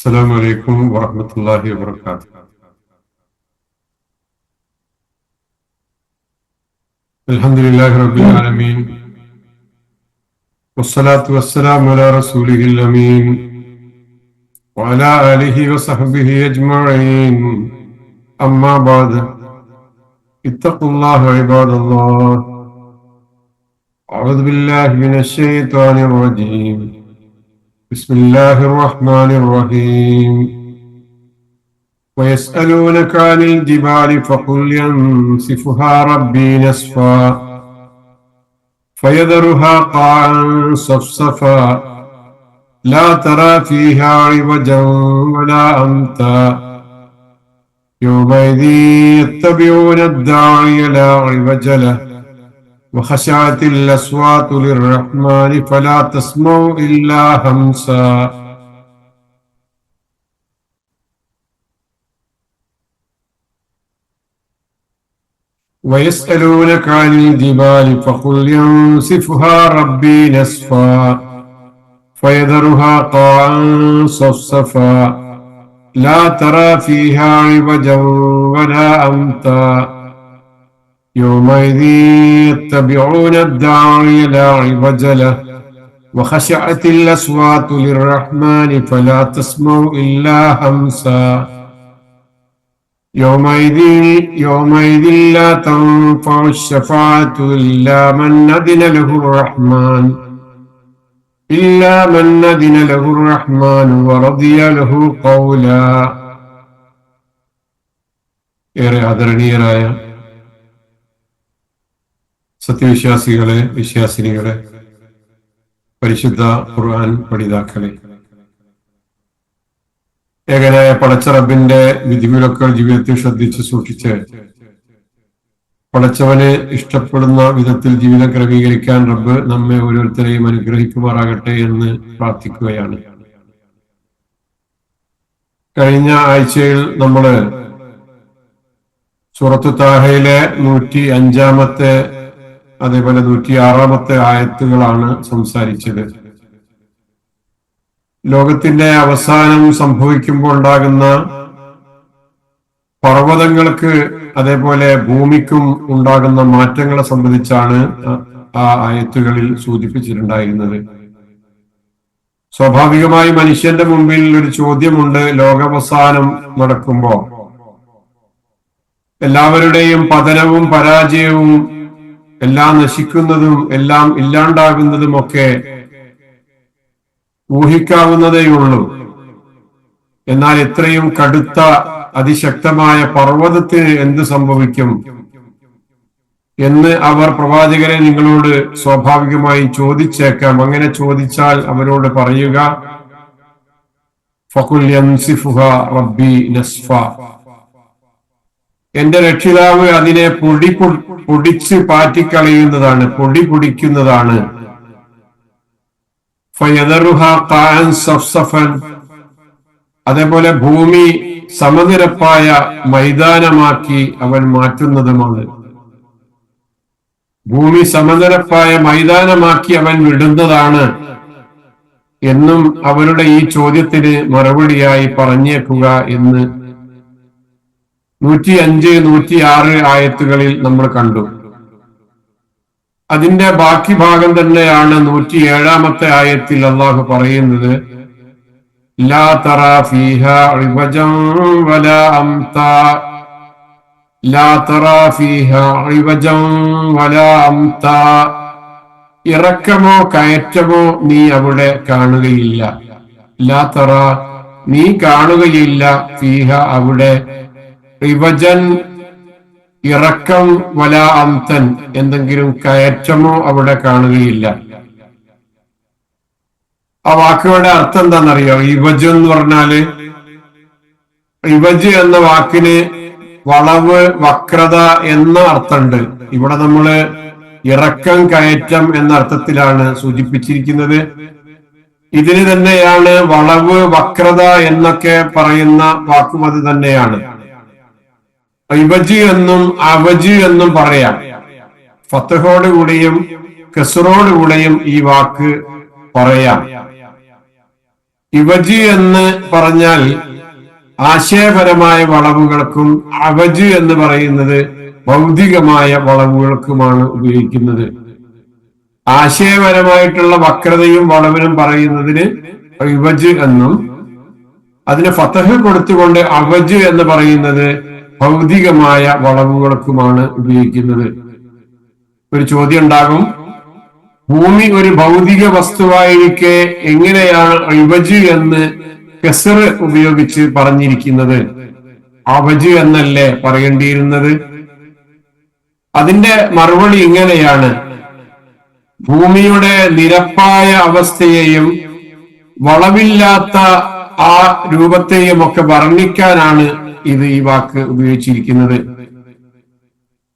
السلام عليكم ورحمة الله وبركاته. الحمد لله رب العالمين والصلاة والسلام على رسوله الأمين وعلى آله وصحبه أجمعين. أما بعد، اتقوا الله عباد الله. أعوذ بالله من الشيطان الرجيم. بسم الله الرحمن الرحيم. ويسألونك عن الجبال فقل ينسفها ربي نسفا فيذرها قاعا صفصفا لا ترى فيها عوجا ولا أمتا يومئذ يتبعون الداعي لا عوج له وخشعت الأصوات للرحمن فلا تسمع إلا همسا. ويسألونك عن الجبال فقل ينسفها ربي نسفا فيذرها قاعا صفصفا لا ترى فيها عوجا ولا أمتا يومئذ يتبعون الداعي لا عوج له وخشعت الأصوات للرحمن فلا تسمع إلا همسا. يومئذ لا تنفع الشفاعة إلا من أذن له الرحمن ورضي له قولا. ഏറെ ആദരണീയരായ സത്യവിശ്വാസികളെ, വിശ്വാസിനികളെ, പരിശുദ്ധ ഖുർആൻ പഠിതാക്കളെ, ഏകനായ പടച്ച റബ്ബിന്റെ വിധിവിലക്കുകൾ ജീവിതത്തിൽ ശ്രദ്ധിച്ച് സൂക്ഷിച്ച് പടച്ചവന് ഇഷ്ടപ്പെടുന്ന വിധത്തിൽ ജീവിതം ക്രമീകരിക്കാൻ റബ്ബ് നമ്മെ ഓരോരുത്തരെയും അനുഗ്രഹിക്കുമാറാകട്ടെ എന്ന് പ്രാർത്ഥിക്കുകയാണ്. കഴിഞ്ഞ ആഴ്ചയിൽ നമ്മള് സൂറത്തു താഹയിലെ 105-ാമത്തെ അതേപോലെ 106-ാമത്തെ ആയത്തുകളാണ് സംസാരിച്ചത്. ലോകത്തിന്റെ അവസാനം സംഭവിക്കുമ്പോൾ ഉണ്ടാകുന്ന പർവ്വതങ്ങൾക്ക് അതേപോലെ ഭൂമിക്കും ഉണ്ടാകുന്ന മാറ്റങ്ങളെ സംബന്ധിച്ചാണ് ആ ആയത്തുകളിൽ സൂചിപ്പിച്ചിട്ടുണ്ടായിരുന്നത്. സ്വാഭാവികമായി മനുഷ്യന്റെ മുമ്പിൽ ഒരു ചോദ്യമുണ്ട്. ലോകാവസാനം നടക്കുമ്പോ എല്ലാവരുടെയും പതനവും പരാജയവും എല്ലാം നശിക്കുന്നതും എല്ലാം ഇല്ലാണ്ടാകുന്നതുമൊക്കെ ഊഹിക്കാവുന്നതേയുള്ളൂ. എന്നാൽ ഇത്രയും കടുത്ത അതിശക്തമായ പർവ്വതത്തിന് എന്ത് സംഭവിക്കും എന്ന് അവർ പ്രവാചകരെ നിങ്ങളോട് സ്വാഭാവികമായി ചോദിച്ചേക്കാം. അങ്ങനെ ചോദിച്ചാൽ അവരോട് പറയുക, ഫഖുൽ യൻസിഫുഹാ റബ്ബി നസ്ഫ, എന്റെ രക്ഷിതാവ് അതിനെ പൊടിച്ച് പാറ്റിക്കളയുന്നതാണ്, പൊടി പൊടിക്കുന്നതാണ്. ഫയദറുഹാ ഖാഅൻ സഫ്സഫൻ, അതേപോലെ ഭൂമി സമനിരപ്പായ മൈതാനമാക്കി അവൻ മാറ്റുന്നതുമാണ്. ഭൂമി സമനിരപ്പായ മൈതാനമാക്കി അവൻ വിടുന്നതാണ് എന്നും അവരുടെ ഈ ചോദ്യത്തിന് മറുപടിയായി പറഞ്ഞേക്കുക എന്ന് 105, 106 ആയത്തുകളിൽ നമ്മൾ കണ്ടു. അതിന്റെ ബാക്കി ഭാഗം തന്നെയാണ് 107-ാമത്തെ ആയത്തിൽ അള്ളാഹു പറയുന്നത്. ലാ തറാ ഫീഹാ ഇവജൻ വലാ അംതാ, ലാ തറാ ഫീഹാ ഇവജൻ വലാ അംതാ, ഇറക്കമോ കയറ്റമോ നീ അവിടെ കാണുകയില്ല. ലാ തറാ, നീ കാണുകയില്ല, ഫീഹ അവിടെ, ഇവജൻ ഇറക്കം, വല അംതൻ എന്തെങ്കിലും കയറ്റമോ അവിടെ കാണുകയില്ല. ആ വാക്കുകളുടെ അർത്ഥം എന്താണെന്നറിയോ? ഇവജ് എന്ന് പറഞ്ഞാല്, ഇവജ് എന്ന വാക്കിന് വളവ്, വക്രത എന്ന അർത്ഥമുണ്ട്. ഇവിടെ നമ്മള് ഇറക്കം, കയറ്റം എന്ന അർത്ഥത്തിലാണ് സൂചിപ്പിച്ചിരിക്കുന്നത്. ഇതിന് തന്നെയാണ് വളവ്, വക്രത എന്നൊക്കെ പറയുന്ന വാക്കും അത് തന്നെയാണ്. ഇവജ് എന്നും അവജ് എന്നും പറയാം. ഫത്തഹോടുകൂടിയും കസ്റോടുകൂടിയും ഈ വാക്ക് പറയാം. ഇവജ് എന്ന് പറഞ്ഞാൽ ആശയപരമായ വളവുകൾക്കും അവജ് എന്ന് പറയുന്നത് ഭൗതികമായ വളവുകൾക്കുമാണ് ഉപയോഗിക്കുന്നത്. ആശയപരമായിട്ടുള്ള വക്രതയും വളവിനും പറയുന്നതിന് ഇവജ് എന്നും, അതിന് ഫതഹ് കൊടുത്തുകൊണ്ട് അവജ് എന്ന് പറയുന്നത് ഭൗതികമായ വളവുകൾക്കുമാണ് ഉപയോഗിക്കുന്നത്. ഒരു ചോദ്യം ഉണ്ടാകും, ഭൂമി ഒരു ഭൗതിക വസ്തുവായിരിക്കെ എങ്ങനെയാണ് ഇവജ് എന്ന് കസർ ഉപയോഗിച്ച് പറഞ്ഞിരിക്കുന്നത്? അവജ് എന്നല്ലേ പറയേണ്ടിയിരുന്നത്? അതിന്റെ മറുപടി ഇങ്ങനെയാണ്: ഭൂമിയുടെ നിരപ്പായ അവസ്ഥയെയും വളവില്ലാത്ത ആ രൂപത്തെയും ഒക്കെ വർണ്ണിക്കാനാണ് ഈ വാക്ക് ഉപയോഗിച്ചിരിക്കുന്നത്.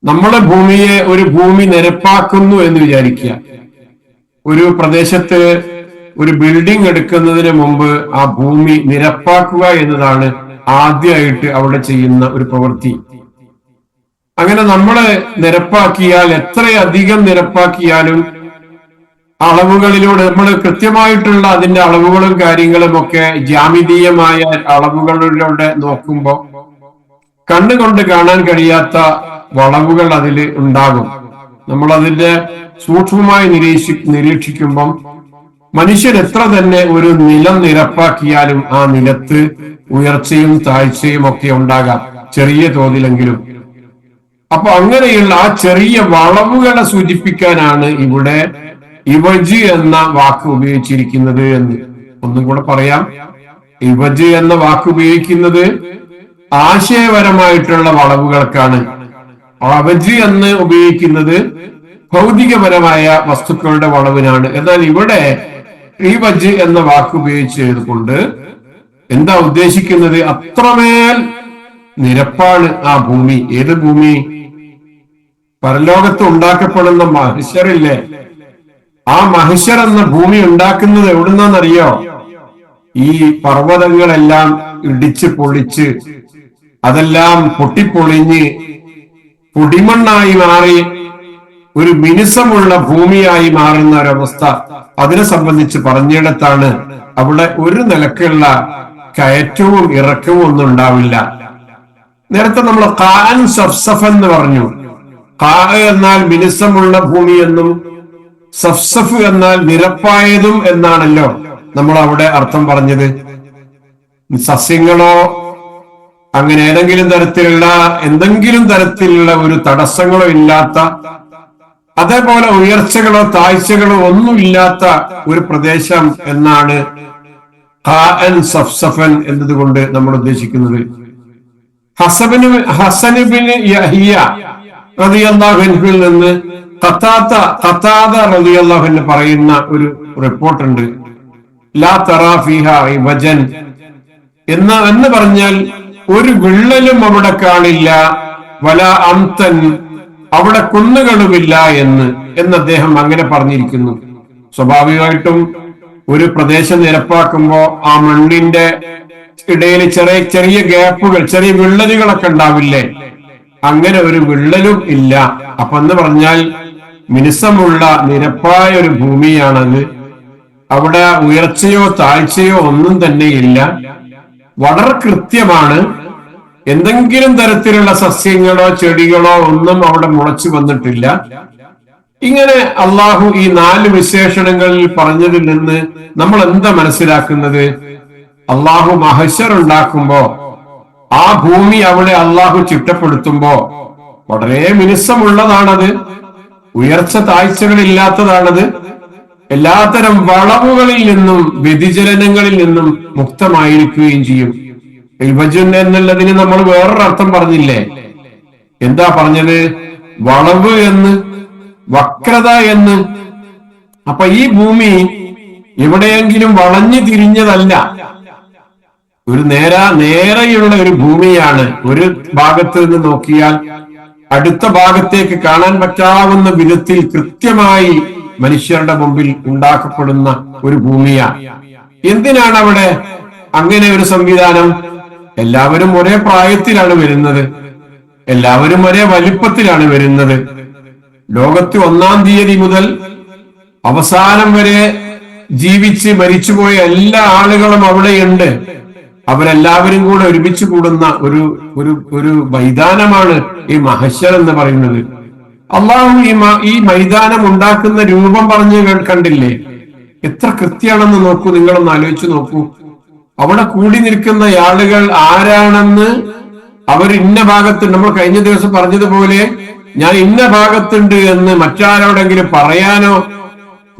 നമ്മളെ ഭൂമിയെ ഒരു ഭൂമി നിരപ്പാക്കുന്നു എന്ന് വിചാരിക്കുക. ഒരു പ്രദേശത്ത് ഒരു ബിൽഡിംഗ് എടുക്കുന്നതിന് മുമ്പ് ആ ഭൂമി നിരപ്പാക്കുക എന്നതാണ് ആദ്യമായിട്ട് അവിടെ ചെയ്യുന്ന ഒരു പ്രവൃത്തി. അങ്ങനെ നമ്മള് നിരപ്പാക്കിയാൽ, എത്രയധികം നിരപ്പാക്കിയാലും അളവുകളിലൂടെ നമ്മൾ കൃത്യമായിട്ടുള്ള അതിന്റെ അളവുകളും കാര്യങ്ങളും ഒക്കെ ജ്യാമിതീയമായ അളവുകളിലൂടെ നോക്കുമ്പോൾ കണ്ണുകൊണ്ട് കാണാൻ കഴിയാത്ത വളവുകൾ അതിൽ ഉണ്ടാകും. നമ്മൾ അതിന്റെ സൂക്ഷ്മമായി നിരീക്ഷിക്കുമ്പം മനുഷ്യർ എത്ര തന്നെ ഒരു നിലം നിരപ്പാക്കിയാലും ആ നിലത്ത് ഉയർച്ചയും താഴ്ചയും ഒക്കെ ഉണ്ടാകാം, ചെറിയ തോതിലെങ്കിലും. അപ്പൊ അങ്ങനെയുള്ള ആ ചെറിയ വളവുകളെ സൂചിപ്പിക്കാനാണ് ഇവിടെ ഇവജ് എന്ന വാക്ക് ഉപയോഗിച്ചിരിക്കുന്നത് എന്ന്. ഒന്നും കൂടെ പറയാം, ഇവജ് എന്ന വാക്ക് ഉപയോഗിക്കുന്നത് ആശയപരമായിട്ടുള്ള വളവുകൾക്കാണ്. അവജ് എന്ന് ഉപയോഗിക്കുന്നത് ഭൗതികപരമായ വസ്തുക്കളുടെ വളവിനാണ്. എന്നാൽ ഇവിടെ ഇവജ് എന്ന വാക്ക് ഉപയോഗിച്ചതുകൊണ്ട് എന്താ ഉദ്ദേശിക്കുന്നത്? അത്രമേൽ നിരപ്പാണ് ആ ഭൂമി. ഏത് ഭൂമി? പരലോകത്ത് ഉണ്ടാക്കപ്പെടുന്ന മഹ്ശറില്ലേ, ആ മഹ്ശർ എന്ന ഭൂമി ഉണ്ടാക്കുന്നത് എവിടുന്നാന്നറിയോ? ഈ പർവ്വതങ്ങളെല്ലാം ഇടിച്ച് പൊളിച്ച് അതെല്ലാം പൊട്ടിപ്പൊളിഞ്ഞ് പൊടിമണ്ണായി മാറി ഒരു മിനുസമുള്ള ഭൂമിയായി മാറുന്ന ഒരവസ്ഥ, അതിനെ സംബന്ധിച്ച് പറഞ്ഞിടത്താണ് അവിടെ ഒരു നിലക്കുള്ള കയറ്റവും ഇറക്കവും ഒന്നും ഉണ്ടാവില്ല. നേരത്തെ നമ്മൾ ഖാൻ സഫ്സഫ് എന്ന് പറഞ്ഞു. ഖാ എന്നാൽ മിനുസമുള്ള ഭൂമി എന്നും സഫ്സഫ് എന്നാൽ നിരപ്പായതും എന്നാണല്ലോ നമ്മൾ അവിടെ അർത്ഥം പറഞ്ഞത്. സസ്യങ്ങളോ അങ്ങനെ എന്തെങ്കിലും തരത്തിലുള്ള ഒരു തടസ്സങ്ങളോ ഇല്ലാത്ത, അതേപോലെ ഉയർച്ചകളോ താഴ്ചകളോ ഒന്നുമില്ലാത്ത ഒരു പ്രദേശം എന്നാണ് ഖാഅൻ സഫ്സഫൻ എന്നതുകൊണ്ട് നമ്മൾ ഉദ്ദേശിക്കുന്നത്. ഹസനുബിന് യഹ്യ റളിയല്ലാഹു അൻഹുവിൽ നിന്ന് ഖതാദ റളിയല്ലാഹു അൻഹു പറയുന്ന ഒരു റിപ്പോർട്ടുണ്ട്. ലാ തറാ ഫീഹാ ഇവജൻ എന്ന് പറഞ്ഞാൽ ഒരു വിള്ളലും അവിടെ കാണില്ല, വല അംതൻ അവിടെ കുന്നുകളുമില്ല എന്ന് അദ്ദേഹം അങ്ങനെ പറഞ്ഞിരിക്കുന്നു. സ്വാഭാവികമായിട്ടും ഒരു പ്രദേശം നിരപ്പാക്കുമ്പോ ആ മണ്ണിന്റെ ഇടയിൽ ചെറിയ ഗ്യാപ്പുകൾ, ചെറിയ വിള്ളലുകളൊക്കെ ഉണ്ടാവില്ലേ? അങ്ങനെ ഒരു വിള്ളലും ഇല്ല. അപ്പൊ എന്ന് പറഞ്ഞാൽ മിനുസമുള്ള നിരപ്പായ ഒരു ഭൂമിയാണത്. അവിടെ ഉയർച്ചയോ താഴ്ചയോ ഒന്നും തന്നെ ഇല്ല. വളരെ കൃത്യമാണ്. എന്തെങ്കിലും തരത്തിലുള്ള സസ്യങ്ങളോ ചെടികളോ ഒന്നും അവിടെ മുളച്ചു വന്നിട്ടില്ല. ഇങ്ങനെ അള്ളാഹു ഈ 4 വിശേഷണങ്ങളിൽ പറഞ്ഞതിൽ നിന്ന് നമ്മൾ എന്താ മനസ്സിലാക്കുന്നത്? അള്ളാഹു മഹ്ശർ ഉണ്ടാക്കുമ്പോ ആ ഭൂമി അവിടെ അള്ളാഹു ചിട്ടപ്പെടുത്തുമ്പോ വളരെ മിനുസമുള്ളതാണത്, ഉയർച്ച താഴ്ചകളില്ലാത്തതാണത്, എല്ലാത്തരം വളവുകളിൽ നിന്നും വ്യതിചലനങ്ങളിൽ നിന്നും മുക്തമായിരിക്കുകയും ചെയ്യും. ഇവജുൻ എന്നുള്ളതിന് നമ്മൾ വേറൊരു അർത്ഥം പറഞ്ഞില്ലേ? എന്താ പറഞ്ഞത്? വളവ് എന്ന്, വക്രത എന്ന്. അപ്പൊ ഈ ഭൂമി എവിടെയെങ്കിലും വളഞ്ഞു തിരിഞ്ഞതല്ല, ഒരു നേരെയുള്ള ഒരു ഭൂമിയാണ്. ഒരു ഭാഗത്ത് നിന്ന് നോക്കിയാൽ അടുത്ത ഭാഗത്തേക്ക് കാണാൻ പറ്റാവുന്ന വിധത്തിൽ കൃത്യമായി മനുഷ്യരുടെ മുമ്പിൽ ഉണ്ടാക്കപ്പെടുന്ന ഒരു ഭൂമിയാണ്. എന്തിനാണ് അവിടെ അങ്ങനെ ഒരു സംവിധാനം? എല്ലാവരും ഒരേ പ്രായത്തിലാണ് വരുന്നത്, എല്ലാവരും ഒരേ വലിപ്പത്തിലാണ് വരുന്നത്. ലോകത്ത് 1-ാം തീയതി മുതൽ അവസാനം വരെ ജീവിച്ച് മരിച്ചുപോയ എല്ലാ ആളുകളും അവിടെയുണ്ട്. അവരെല്ലാവരും കൂടെ ഒരുമിച്ച് കൂടുന്ന ഒരു ഒരു ഒരു മൈതാനമാണ് ഈ മഹശ്ശർ എന്ന് പറയുന്നത്. അള്ളാഹു ഈ മൈതാനം ഉണ്ടാക്കുന്ന രൂപം പറഞ്ഞ് കണ്ടില്ലേ? എത്ര കൃത്യമാണെന്ന് നോക്കൂ, നിങ്ങളൊന്ന് ആലോചിച്ച് നോക്കൂ. അവിടെ കൂടി നിൽക്കുന്ന ആളുകൾ ആരാണെന്ന് അവർ ഇന്ന ഭാഗത്തുണ്ട്. നമ്മൾ കഴിഞ്ഞ ദിവസം പറഞ്ഞതുപോലെ ഞാൻ ഇന്ന ഭാഗത്തുണ്ട് എന്ന് മറ്റാരോടെങ്കിലും പറയാനോ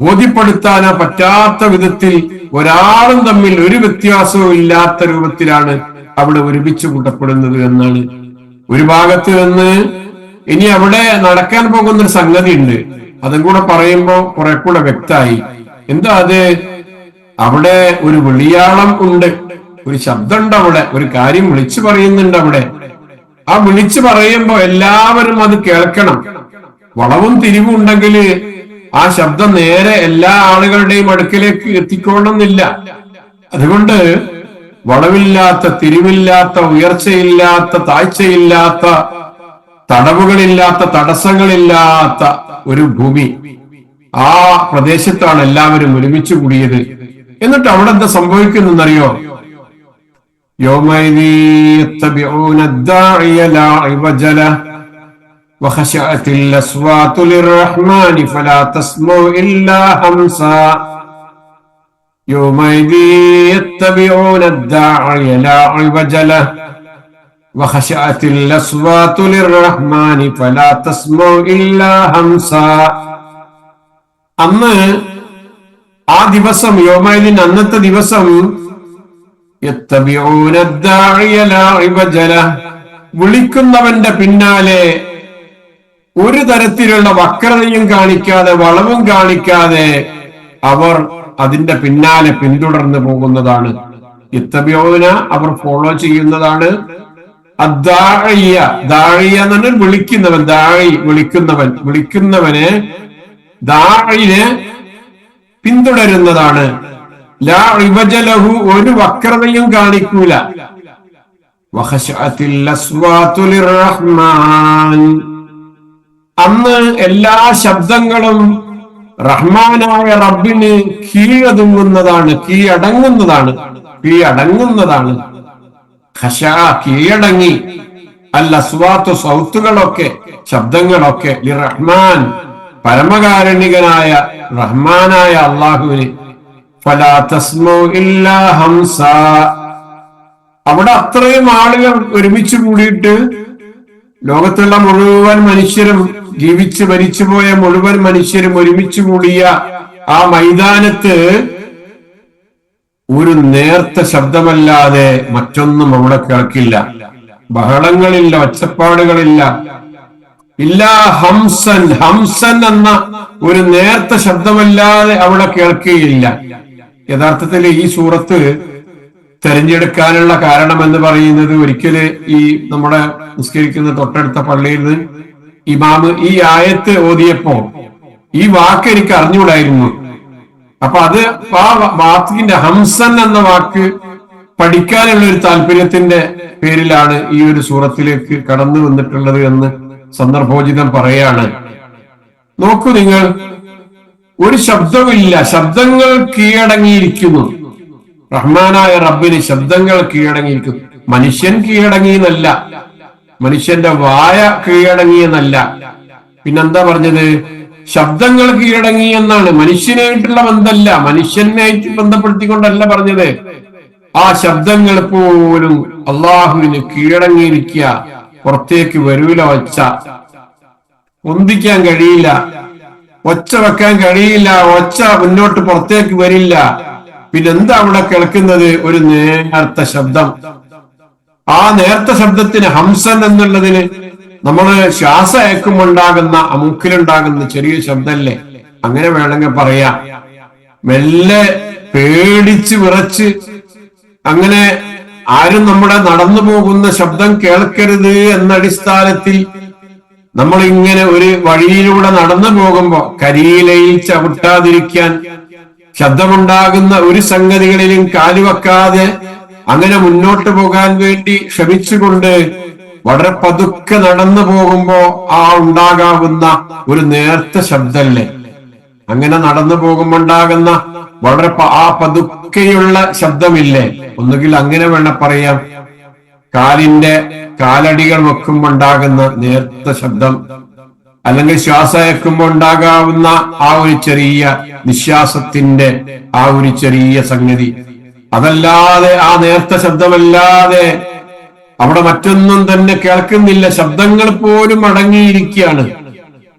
ബോധ്യപ്പെടുത്താനോ പറ്റാത്ത വിധത്തിൽ ഒരാളും തമ്മിൽ ഒരു വ്യത്യാസവും ഇല്ലാത്ത രൂപത്തിലാണ് അവിടെ ഒരുമിച്ച് കൂട്ടപ്പെടുന്നത് എന്നാണ്. ഒരു ഭാഗത്ത് നിന്ന് ഇനി അവിടെ നടക്കാൻ പോകുന്ന ഒരു സംഗതി ഉണ്ട്. അതും കൂടെ പറയുമ്പോ കുറെ കൂടെ വ്യക്തമായി. എന്താ അത്? അവിടെ ഒരു വിളിയാളം ഉണ്ട്, ഒരു ശബ്ദമുണ്ട്, അവിടെ ഒരു കാര്യം വിളിച്ചു പറയുന്നുണ്ട്. അവിടെ ആ വിളിച്ചു പറയുമ്പോ എല്ലാവരും അത് കേൾക്കണം. വളവും തിരിവും ഉണ്ടെങ്കിൽ ആ ശബ്ദം നേരെ എല്ലാ ആളുകളുടെയും അടുക്കിലേക്ക് എത്തിക്കോണമെന്നില്ല. അതുകൊണ്ട് വളവില്ലാത്ത, തിരിവില്ലാത്ത, ഉയർച്ചയില്ലാത്ത, താഴ്ചയില്ലാത്ത, തടവുകളില്ലാത്ത, തടസ്സങ്ങളില്ലാത്ത ഒരു ഭൂമി, ആ പ്രദേശത്താണ് എല്ലാവരും ഒരുമിച്ച് കൂടിയത്. എന്നിട്ട് അവിടെ എന്താ സംഭവിക്കുന്നറിയോ? وخشعت الأصوات للرحمن فلا تسمع إلا همسا يومئذ يتبعون الداعي لا عوج له وخشعت الأصوات للرحمن فلا تسمع إلا همسا. അന്ന് ആ ദിവസം, യോമൈദിൻ അന്നത്തെ ദിവസം, യത്തബിഊന الداعي لا عوج له, വിളിക്കുന്നവന്റെ പിന്നാലെ ഒരു തരത്തിലുള്ള വക്രതയും കാണിക്കാതെ, വളവും കാണിക്കാതെ അവർ അതിന്റെ പിന്നാലെ പിന്തുടർന്ന് പോകുന്നതാണ്. ഇത്തബിഊന, അവർ ഫോളോ ചെയ്യുന്നതാണ്. അദ്ദാഇയ, ദാഇയ എന്ന് പറഞ്ഞാൽ വിളിക്കുന്നവൻ, ദാഇ വിളിക്കുന്നവൻ, വിളിക്കുന്നവനെ, ദാഇനെ പിന്തുടരുന്നതാണ്. ലാ ഇവജ ലഹു, ഒരു വക്രതയും കാണിക്കൂല. വഖശഅത്തിൽ അസ്വാതു ലിർറഹ്മാൻ, അന്ന് എല്ലാ ശബ്ദങ്ങളും റഹ്മാനായ റബ്ബിന് കീഴടങ്ങുന്നതാണ്, കീഴടങ്ങുന്നതാണ്. ഖശഅ, കീഴടങ്ങി. അൽ അസ്വാത്തു, സൗത്തുകളൊക്കെ, ശബ്ദങ്ങളൊക്കെ, ലിർറഹ്മാൻ, പരമകാരുണികനായ റഹ്മാനായ അള്ളാഹുവിന്. ഫലാ തസ്മഉ ഇല്ലാ ഹംസാ, അവിടെ അത്രയും ആളുകൾ ഒരുമിച്ച് കൂടിയിട്ട് ലോകത്തുള്ള മുഴുവൻ മനുഷ്യരും, ജീവിച്ച് മരിച്ചുപോയ മുഴുവൻ മനുഷ്യരും ഒരുമിച്ച് കൂടിയ ആ മൈതാനത്ത് ഒരു നേർത്ത ശബ്ദമല്ലാതെ മറ്റൊന്നും അവിടെ കേൾക്കില്ല. ബഹളങ്ങളില്ല, ഒച്ചപ്പാടുകളില്ല. ഇല്ലാ ഹംസൻ, ഹംസൻ എന്ന ഒരു നേർത്ത ശബ്ദമല്ലാതെ അവിടെ കേൾക്കുകയില്ല. യഥാർത്ഥത്തിൽ ഈ സൂറത്ത് തെരഞ്ഞെടുക്കാനുള്ള കാരണം എന്ന് പറയുന്നത്, ഒരിക്കല് ഈ നമ്മുടെ നിസ്കരിക്കുന്ന തൊട്ടടുത്ത പള്ളിയിൽ നിന്ന് ഇമാമ് ഈ ആയത്ത് ഓതിയപ്പോ ഈ വാക്ക് എനിക്ക് അറിഞ്ഞുകൂടായിരുന്നു. അപ്പൊ അത് ആ വാക്കിന്റെ ഹംസൻ എന്ന വാക്ക് പഠിക്കാനുള്ള ഒരു താല്പര്യത്തിന്റെ പേരിലാണ് ഈ ഒരു സൂറത്തിലേക്ക് കടന്നു വന്നിട്ടുള്ളത് എന്ന് സന്ദർഭോചിതം പറയാണ്. നോക്കൂ നിങ്ങൾ, ഒരു ശബ്ദമില്ല, ശബ്ദങ്ങൾ കീഴടങ്ങിയിരിക്കുന്നു. റഹ്മാനായ റബ്ബിന് ശബ്ദങ്ങൾ കീഴടങ്ങിയിരിക്കുന്നു. മനുഷ്യൻ കീഴടങ്ങിയെന്നല്ല, മനുഷ്യന്റെ വായ കീഴടങ്ങിയെന്നല്ല. പിന്നെന്താ പറഞ്ഞത്? ശബ്ദങ്ങൾ കീഴടങ്ങി എന്നാണ്. മനുഷ്യനായിട്ടുള്ള ബന്ധമല്ല, മനുഷ്യനായിട്ട് ബന്ധപ്പെടുത്തിക്കൊണ്ടല്ല പറഞ്ഞത്. ആ ശബ്ദങ്ങൾ പോലും അള്ളാഹുവിന് കീഴടങ്ങിയിരിക്കുക. പുറത്തേക്ക് വരൂല, ഒച്ച പൊന്തിക്കാൻ കഴിയില്ല, ഒച്ച വെക്കാൻ കഴിയില്ല, ഒച്ച മുന്നോട്ട് പുറത്തേക്ക് വരില്ല. പിന്നെന്താ അവിടെ കേൾക്കുന്നത്? ഒരു നേർത്ത ശബ്ദം. ആ നേർത്ത ശബ്ദത്തിന്, ഹംസൻ എന്നുള്ളതിന്, നമ്മള് ശ്വാസം അയക്കുമുണ്ടാകുന്ന, മൂക്കിലുണ്ടാകുന്ന ചെറിയ ശബ്ദല്ലേ, അങ്ങനെ വേണമെങ്കിൽ പറയാം. മെല്ലെ പേടിച്ച് വിറച്ച്, അങ്ങനെ ആരും നമ്മുടെ നടന്നു പോകുന്ന ശബ്ദം കേൾക്കരുത് എന്ന അടിസ്ഥാനത്തിൽ നമ്മൾ ഇങ്ങനെ ഒരു വഴിയിലൂടെ നടന്നു പോകുമ്പോ കരിയിലയിൽ ചവിട്ടാതിരിക്കാൻ, ശബ്ദമുണ്ടാകുന്ന ഒരു സംഗതികളിലും കാലുവെക്കാതെ അങ്ങനെ മുന്നോട്ട് പോകാൻ വേണ്ടി ശ്രമിച്ചുകൊണ്ട് വളരെ പതുക്കെ നടന്നു പോകുമ്പോ ആ ഉണ്ടാകാവുന്ന ഒരു നേർത്ത ശബ്ദല്ലേ, അങ്ങനെ നടന്നു പോകുമ്പോണ്ടാകുന്ന വളരെ ആ പതുക്കെയുള്ള ശബ്ദമില്ലേ, ഒന്നുകിൽ അങ്ങനെ വേണം പറയാം, കാലടികൾ വെക്കുമ്പോണ്ടാകുന്ന നേർത്ത ശബ്ദം, അല്ലെങ്കിൽ ശ്വാസം അയക്കുമ്പോൾ ഉണ്ടാകാവുന്ന ആ ഒരു ചെറിയ നിശ്വാസത്തിന്റെ ആ ഒരു ചെറിയ സംഗതി, അതല്ലാതെ ആ നേർത്ത ശബ്ദമല്ലാതെ അവിടെ മറ്റൊന്നും തന്നെ കേൾക്കുന്നില്ല. ശബ്ദങ്ങൾ പോലും അടങ്ങിയിരിക്കുകയാണ്,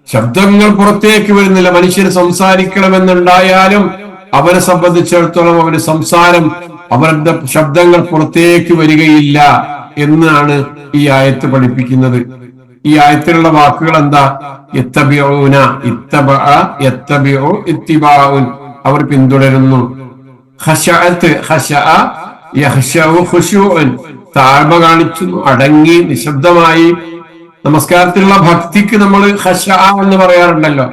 ശബ്ദങ്ങൾ പുറത്തേക്ക് വരുന്നില്ല. മനുഷ്യർ സംസാരിക്കണമെന്നുണ്ടായാലും അവരെ സംബന്ധിച്ചിടത്തോളം അവരുടെ സംസാരം, അവരുടെ ശബ്ദങ്ങൾ പുറത്തേക്ക് വരികയില്ല എന്നാണ് ഈ ആയത്ത് പഠിപ്പിക്കുന്നത്. ഈ ആയത്തിലുള്ള വാക്കുകൾ എന്താ? യത്തബിഊന, ഇത്തബഅ യത്തബിഉ ഇത്തിബാഉൻ, അവർ പിന്തുടരുന്നു. ഖശഅത്ത്, ഖശഅ യഖ്ശഉ ഖുശൂഉൻ, താഴ്മ കാണിച്ചു, അടങ്ങി നിശബ്ദമായി. നമസ്കാരത്തിലുള്ള ഭക്തിക്ക് നമ്മൾ ഖശഅ എന്ന് പറയാറുണ്ടല്ലോ,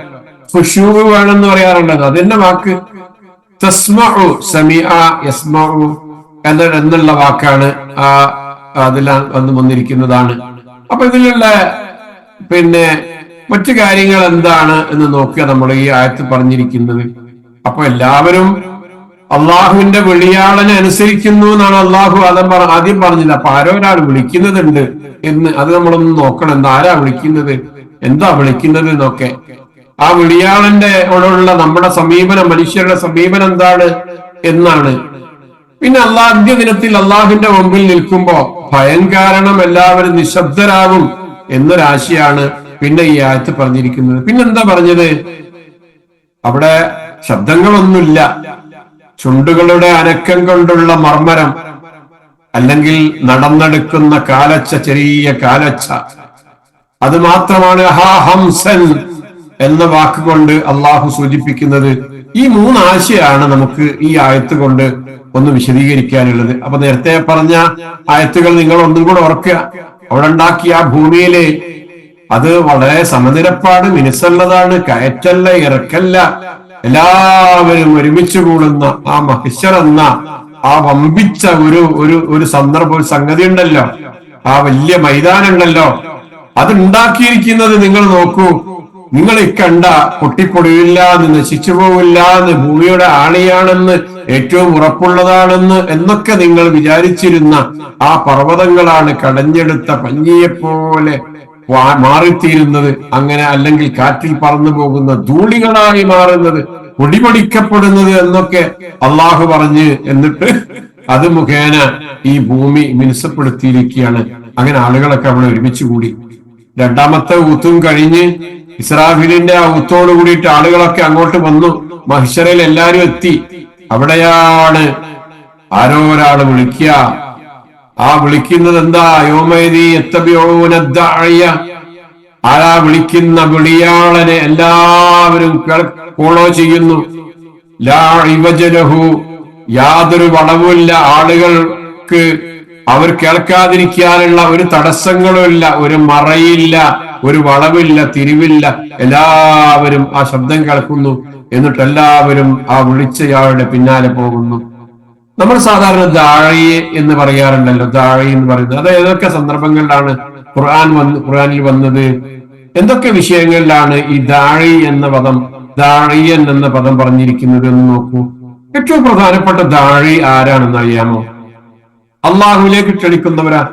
ഖുശൂ വേണമെന്ന് പറയാറുണ്ടല്ലോ. അതിന്റെ വാക്ക് തസ്മഉ, സമിഅ യസ്മഉ എന്നുള്ള വാക്കാണ് അതിൽ വന്നിരിക്കുന്നതാണ്. അപ്പൊ ഇതിലുള്ള മറ്റു കാര്യങ്ങൾ എന്താണ് എന്ന് നോക്കുക നമ്മൾ ഈ ആയത്ത് പറഞ്ഞിരിക്കുന്നത്. അപ്പൊ എല്ലാവരും അള്ളാഹുവിന്റെ വിളിയാളനെ അനുസരിക്കുന്നു എന്നാണ് അള്ളാഹു ആദ്യം പറഞ്ഞത്. അപ്പൊ ആരോ ഒരാൾ വിളിക്കുന്നതുണ്ട് എന്ന് അത് നമ്മളൊന്ന് നോക്കണം. എന്താ, ആരാ വിളിക്കുന്നത്, എന്താ വിളിക്കുന്നത് എന്നൊക്കെ. ആ വിളിയാളന്റെ ഓടുള്ള നമ്മുടെ സമീപനം, മനുഷ്യരുടെ സമീപനം എന്താണ് എന്നാണ്. പിന്നെ അന്ത്യ ദിനത്തിൽ അള്ളാഹുവിന്റെ മുമ്പിൽ നിൽക്കുമ്പോ ഭയം കാരണം എല്ലാവരും നിശബ്ദരാകും എന്നൊരാശയാണ് പിന്നെ ഈ ആയത്ത് പറഞ്ഞിരിക്കുന്നത്. പിന്നെന്താ പറഞ്ഞത്? അവിടെ ശബ്ദങ്ങളൊന്നുമില്ല, ചുണ്ടുകളുടെ അനക്കം കൊണ്ടുള്ള മർമ്മരം, അല്ലെങ്കിൽ നടന്നെടുക്കുന്ന കാലച്ച, ചെറിയ കാലച്ച, അത് മാത്രമാണ് ഹാ ഹംസൻ എന്ന വാക്കുകൊണ്ട് അള്ളാഹു സൂചിപ്പിക്കുന്നത്. ഈ മൂന്നാശയാണ് നമുക്ക് ഈ ആയത്ത് കൊണ്ട് ഒന്ന് വിശദീകരിക്കാനുള്ളത്. അപ്പൊ നേരത്തെ പറഞ്ഞ ആയത്തുകൾ നിങ്ങൾ ഒന്നും കൂടെ ഓർക്കുക. അവിടെ ഉണ്ടാക്കിയ ആ ഭൂമിയിലെ അത് വളരെ സമനിരപ്പാട്, മിനുസല്ലതാണ്, കയറ്റല്ല, ഇറക്കല്ല, എല്ലാവരും ഒരുമിച്ച് കൂടുന്ന ആ മഹ്ശർ എന്ന ആ വമ്പിച്ച ഒരു സന്ദർഭം, ഒരു സംഗതി ഉണ്ടല്ലോ, ആ വലിയ മൈതാനം ഉണ്ടല്ലോ, അത് ഉണ്ടാക്കിയിരിക്കുന്നത് നിങ്ങൾ നോക്കൂ. നിങ്ങൾ കണ്ട പൊട്ടിപ്പൊടിയില്ല എന്ന്, നശിച്ചു പോവില്ല എന്ന്, ഭൂമിയുടെ ആണിയാണെന്ന്, ഏറ്റവും ഉറപ്പുള്ളതാണെന്ന് എന്നൊക്കെ നിങ്ങൾ വിചാരിച്ചിരുന്ന ആ പർവ്വതങ്ങളാണ് കടഞ്ഞെടുത്ത പഞ്ഞിയെപ്പോലെ മാറിത്തീരുന്നത്. അങ്ങനെ അല്ലെങ്കിൽ കാറ്റിൽ പറന്നു പോകുന്ന ധൂളികളായി മാറുന്നത്, പൊടിപൊടിക്കപ്പെടുന്നത് എന്നൊക്കെ അള്ളാഹു പറഞ്ഞ്, എന്നിട്ട് അത് മുഖേന ഈ ഭൂമി മിനുസപ്പെടുത്തിയിരിക്കുകയാണ്. അങ്ങനെ ആളുകളൊക്കെ അവിടെ ഒരുമിച്ച് കൂടി. രണ്ടാമത്തെ ഊത്തും കഴിഞ്ഞ് ഇസ്രാഫീലിന്റെ ആ ഊത്തോട് കൂടിയിട്ട് ആളുകളൊക്കെ അങ്ങോട്ട് വന്നു. മഹ്ശറിൽ എല്ലാരും എത്തി. അവിടെയാണ് ആരോ ഒരാള് വിളിക്കുക. ആ വിളിക്കുന്നത് എന്താ? യൗമൈദി യത്തബിഊന ദാഇയ, ആരാ വിളിക്കുന്ന വിളിയാളനെ എല്ലാവരും ഫോളോ ചെയ്യുന്നു. ലാ ഇവജ ലഹു, യാതൊരു വളവുമില്ല, ആളുകൾക്ക് അവർ കേൾക്കാതിരിക്കാനുള്ള ഒരു തടസ്സങ്ങളും ഇല്ല, ഒരു മറയില്ല, ഒരു വളവില്ല, തിരിവില്ല. എല്ലാവരും ആ ശബ്ദം കേൾക്കുന്നു. എന്നിട്ട് എല്ലാവരും ആ വിളിച്ചയാളുടെ പിന്നാലെ പോകുന്നു. നമ്മൾ സാധാരണ ദാഴി എന്ന് പറയാറുണ്ടല്ലോ, ദാഴി എന്ന് പറയുന്നത്. അത് ഏതൊക്കെ സന്ദർഭങ്ങളിലാണ് ഖുർആനിൽ വന്നത്, എന്തൊക്കെ വിഷയങ്ങളിലാണ് ഈ ദാഴി എന്ന പദം, ദാഴിയൻ എന്ന പദം പറഞ്ഞിരിക്കുന്നത് എന്ന് നോക്കൂ. ഏറ്റവും പ്രധാനപ്പെട്ട ദാഴി ആരാണെന്ന് അറിയാമോ? അള്ളാഹുവിലേക്ക് ക്ഷണിക്കുന്നവരാ.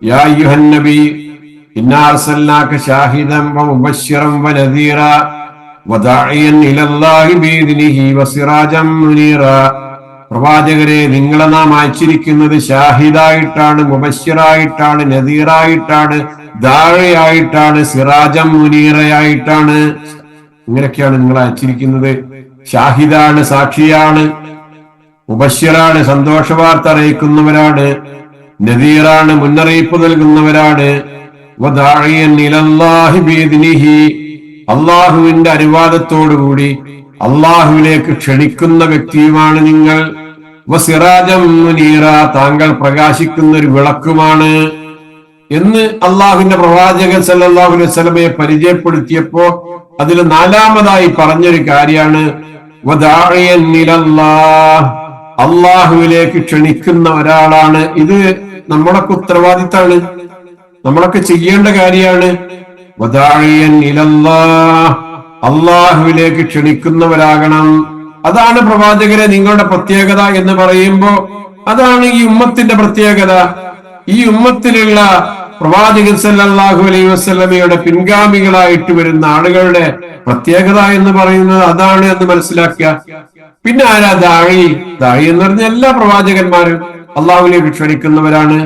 യാ അയ്യുഹൻ നബി ഇന്നാ അർസൽനാക ശാഹിദൻ വമുബശ്ശിറൻ വനദീറ വദാഇയൻ ഇലല്ലാഹി ബിഇദ്നിഹി വസിറാജൻ മുനീറ. പ്രവാചകരെ, നിങ്ങളെ നാം അയച്ചിരിക്കുന്നത് ഷാഹിദായിട്ടാണ്, മുബശ്ശിറായിട്ടാണ്, നദീറായിട്ടാണ്, ദാഇയായിട്ടാണ്, സിറാജൻ മുനീറയായിട്ടാണ്. ഇങ്ങനെയൊക്കെയാണ് നിങ്ങളെ അയച്ചിരിക്കുന്നത്. ഷാഹിദാണ്, സാക്ഷിയാണ്, മുബശ്ശിറാണ്, സന്തോഷവാർത്ത അറിയിക്കുന്നവരാണ്, നദീറാണ്, മുന്നറിയിപ്പ് നൽകുന്നവരാണ്, വദാഇയൻ ഇലല്ലാഹി ബിഇദ്നിഹി, അള്ളാഹുവിന്റെ അനുവാദത്തോടുകൂടി അള്ളാഹുവിലേക്ക് ക്ഷണിക്കുന്ന വ്യക്തിയുമാണ് നിങ്ങൾ. വസിറാജം മുനീറ, താങ്കൾ പ്രകാശിക്കുന്ന ഒരു വിളക്കുമാണ് എന്ന് അള്ളാഹുവിന്റെ പ്രവാചകൻ സല്ലല്ലാഹു അലൈഹി വസല്ലമയെ പരിചയപ്പെടുത്തിയപ്പോ അതിൽ നാലാമതായി പറഞ്ഞൊരു കാര്യമാണ് വദാഇയൻ ഇലല്ലാഹ്, അള്ളാഹുവിലേക്ക് ക്ഷണിക്കുന്ന ഒരാളാണ്. ഇത് നമ്മളൊക്കെ ഉത്തരവാദിത്താണ്, നമ്മളൊക്കെ ചെയ്യേണ്ട കാര്യമാണ്. വദാഇയൻ ഇലല്ലാഹ്, അള്ളാഹുവിലേക്ക് ക്ഷണിക്കുന്നവരാകണം. അതാണ് പ്രവാചകരെ നിങ്ങളുടെ പ്രത്യേകത എന്ന് പറയുമ്പോ അതാണ് ഈ ഉമ്മത്തിന്റെ പ്രത്യേകത. ഈ ഉമ്മത്തിലുള്ള പ്രവാചകൻ സല്ലല്ലാഹു അലൈഹി വസല്ലമയുടെ പിൻഗാമികളായിട്ട് വരുന്ന ആളുകളുടെ പ്രത്യേകത എന്ന് പറയുന്നത് അതാണ് എന്ന് മനസ്സിലാക്കുക. പിന്നെ ആരാ ദാഴി? ദാഴി എന്ന് പറഞ്ഞ എല്ലാ പ്രവാചകന്മാരും അള്ളാഹുവിലേക്ക് ക്ഷണിക്കുന്നവരാണ്.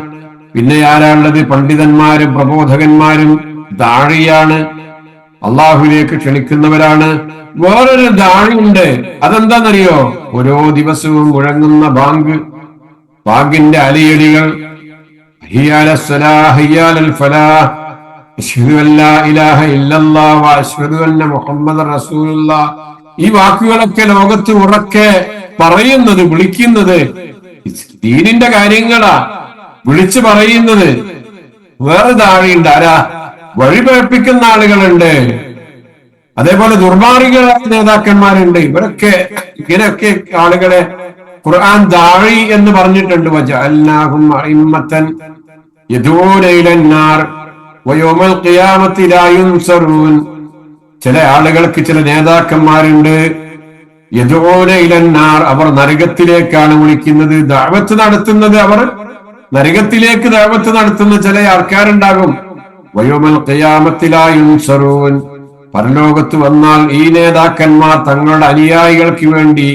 പിന്നെ ആരാളുള്ളത്? പണ്ഡിതന്മാരും പ്രബോധകന്മാരും ദാഴിയാണ്, അള്ളാഹുവിലേക്ക് ക്ഷണിക്കുന്നവരാണ്. വേറൊരു ദാഴിയുണ്ട്, അതെന്താണെന്നറിയോ? ഓരോ ദിവസവും മുഴങ്ങുന്ന ബാങ്കിന്റെ അലയടികൾ, ഈ വാക്കുകളൊക്കെ ലോകത്ത് ഉറക്കെ പറയുന്നത്, വിളിക്കുന്നത് ദീനിന്റെ കാര്യങ്ങളാ വിളിച്ചു പറയുന്നത്. വേറെ ദാഴിയുണ്ട്, ആരാ? വഴിപഴപ്പിക്കുന്ന ആളുകളുണ്ട്, അതേപോലെ ദുർമാർഗികളായ നേതാക്കന്മാരുണ്ട്. ഇങ്ങനെയൊക്കെ ആളുകളെ ഖുർആൻ ദാഴി എന്ന് പറഞ്ഞിട്ടുണ്ട്. വജഅൽനാഹും അഇമ്മത്തൻ യദൂന ഇലന്നാർ വയൗമൽ ഖിയാമത്തി ലാ യുൻസറൂൻ. ചില ആളുകൾക്ക് ചില നേതാക്കന്മാരുണ്ട്, യദൂന ഇലന്നാർ, അവർ നരകത്തിലേക്കാണ് വിളിക്കുന്നത്, ദഅവത്ത് നടത്തുന്നത്. അവർ നരകത്തിലേക്ക് ദഅവത്ത് നടത്തുന്ന ചില ആൾക്കാരുണ്ടാകും. വയൗമൽ ഖിയാമത്തി ലാ യുൻസറൂൻ, പരലോകത്ത് വന്നാൽ ഈ നേതാക്കന്മാർ തങ്ങളുടെ അനുയായികൾക്ക് വേണ്ടി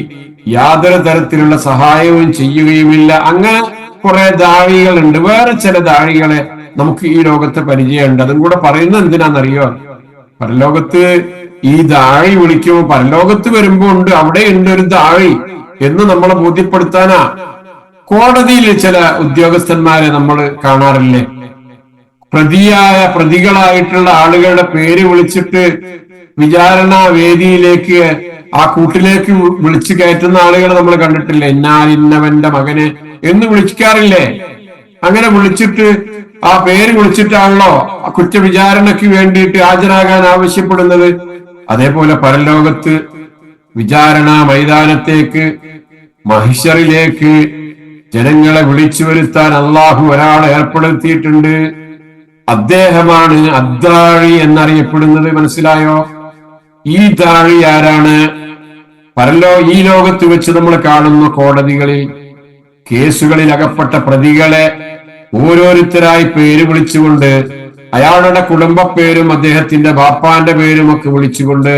യാതൊരു തരത്തിലുള്ള സഹായവും ചെയ്യുകയുമില്ല. അങ്ങനെ കുറെ ദാഴികളുണ്ട്. വേറെ ചില ദാഴികളെ നമുക്ക് ഈ ലോകത്തെ പരിചയമുണ്ട്. അതും കൂടെ പറയുന്നത് എന്തിനാണെന്നറിയോ? പരലോകത്ത് ഈ ദാഴി വിളിക്കുമ്പോൾ പരലോകത്ത് വരുമ്പോ ഉണ്ട്, അവിടെ ഉണ്ട് ഒരു ദാഴി എന്ന് നമ്മളെ ബോധ്യപ്പെടുത്താനാ. കോടതിയിൽ ചില ഉദ്യോഗസ്ഥന്മാരെ നമ്മൾ കാണാറില്ലേ? പ്രതികളായിട്ടുള്ള ആളുകളുടെ പേര് വിളിച്ചിട്ട് വിചാരണ വേദിയിലേക്ക്, ആ കൂട്ടിലേക്ക് വിളിച്ചു കയറ്റുന്ന ആളുകളെ നമ്മൾ കണ്ടിട്ടില്ലേ? ഇന്നവന്റെ മകനെ എന്ന് വിളിക്കാറില്ലേ? അങ്ങനെ വിളിച്ചിട്ട് ആ പേര് വിളിച്ചിട്ടാണല്ലോ കുറ്റവിചാരണയ്ക്ക് വേണ്ടിയിട്ട് ഹാജരാകാൻ ആവശ്യപ്പെടുന്നത്. അതേപോലെ പരലോകത്ത് വിചാരണ മൈതാനത്തേക്ക്, മഹിശറിലേക്ക് ജനങ്ങളെ വിളിച്ചു വരുത്താൻ അള്ളാഹു ഒരാളെ ഏർപ്പെടുത്തിയിട്ടുണ്ട്. അദ്ദേഹമാണ് അദ്ദാഴി എന്നറിയപ്പെടുന്നത്. മനസ്സിലായോ? ഈ ദാഴി ആരാണ്? ഈ ലോകത്ത് വെച്ച് നമ്മൾ കാണുന്ന കോടതികളിൽ കേസുകളിൽ അകപ്പെട്ട പ്രതികളെ ഓരോരുത്തരായി പേര് വിളിച്ചുകൊണ്ട്, അയാളുടെ കുടുംബ പേരും അദ്ദേഹത്തിന്റെ ബാപ്പാന്റെ പേരും ഒക്കെ വിളിച്ചുകൊണ്ട്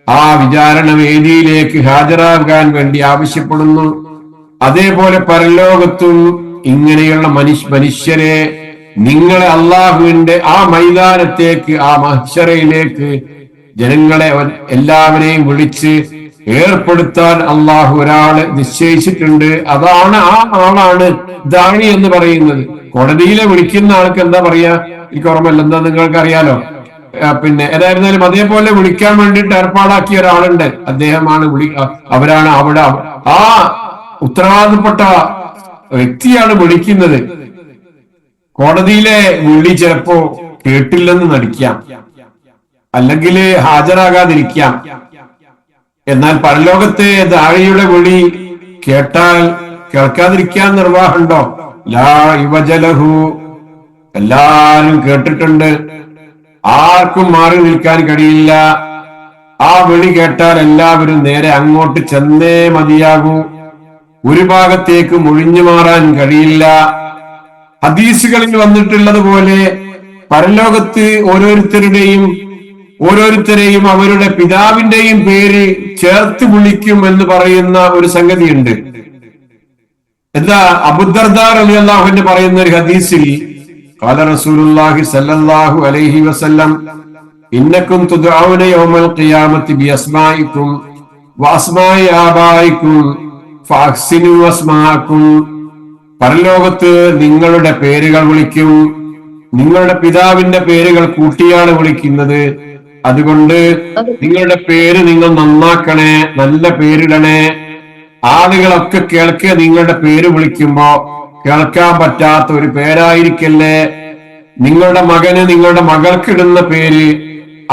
ആ വിചാരണ വേദിയിലേക്ക് ഹാജരാകാൻ വേണ്ടി ആവശ്യപ്പെടുന്നു. അതേപോലെ പരലോകത്തും ഇങ്ങനെയുള്ള മനുഷ്യരെ നിങ്ങളെ അള്ളാഹുവിന്റെ ആ മൈതാനത്തേക്ക്, ആ മഹ്ശറയിലേക്ക് ജനങ്ങളെ എല്ലാവരെയും വിളിച്ച് ഏർപ്പെടുത്താൻ അള്ളാഹു ഒരാള് നിശ്ചയിച്ചിട്ടുണ്ട്. അതാണ്, ആ ആളാണ് ദാഴി എന്ന് പറയുന്നത്. കോടതിയിലെ വിളിക്കുന്ന ആൾക്ക് എന്താ പറയാ? എനിക്ക് ഓർമ്മയില്ല, എന്താ നിങ്ങൾക്ക് അറിയാലോ. പിന്നെ ഏതായിരുന്നാലും അതേപോലെ വിളിക്കാൻ വേണ്ടിയിട്ട് ഏർപ്പാടാക്കിയ ഒരാളുണ്ട്. അദ്ദേഹമാണ് അവരാണ് അവിടെ ആ ഉത്തരവാദപ്പെട്ട വ്യക്തിയാണ് വിളിക്കുന്നത്. കോടതിയിലെ വിളി ചിലപ്പോ കേട്ടില്ലെന്ന് നടിക്കാം, അല്ലെങ്കിൽ ഹാജരാകാതിരിക്കാം. എന്നാൽ പരലോകത്തെ ദാഴിയുടെ വിളി കേൾക്കാതിരിക്കാൻ നിർവാഹമുണ്ടോ? ലാ ഇവജലഹു, എല്ലാരും കേട്ടിട്ടുണ്ട്, ആർക്കും മാറി നിൽക്കാൻ കഴിയില്ല. ആ വിളി കേട്ടാൽ എല്ലാവരും നേരെ അങ്ങോട്ട് ചെന്നേ മതിയാകൂ. ഒരു ഭാഗത്തേക്ക് ഒഴിഞ്ഞു മാറാൻ കഴിയില്ല. ഹദീസുകളിൽ വന്നിട്ടുള്ളത് പോലെ പരലോകത്ത് ഓരോരുത്തരെയും അവരുടെ പിതാവിന്റെയും പേര് ചേർത്ത് വിളിക്കും എന്ന് പറയുന്ന ഒരു സംഗതിയുണ്ട്. എന്താ? അബൂദർദാ റളിയല്ലാഹു അൻഹു പറയുന്ന ഒരു ഹദീസിൽ ഖാല റസൂലുള്ളാഹി സ്വല്ലല്ലാഹു അലൈഹി വസല്ലം ഇന്നകും തുദഊന യൗമൽ ഖിയാമത്തി ബിഅസ്മാഇകും വഅസ്മാഇ ആബായികും ഫഅഹ്സിനു അസ്മാഅകും. പരലോകത്ത് നിങ്ങളുടെ പേരുകൾ വിളിക്കും, നിങ്ങളുടെ പിതാവിന്റെ പേരുകൾ കൂട്ടിയാണ് വിളിക്കുന്നത്. അതുകൊണ്ട് നിങ്ങളുടെ പേര് നിങ്ങൾ നന്നാക്കണേ, നല്ല പേരിടണേ. ആളുകളൊക്കെ കേൾക്കുക, നിങ്ങളുടെ പേര് വിളിക്കുമ്പോ കേൾക്കാൻ പറ്റാത്ത ഒരു പേരായിരിക്കല്ലേ. നിങ്ങളുടെ മകന്, നിങ്ങളുടെ മകൾക്കിടുന്ന പേര്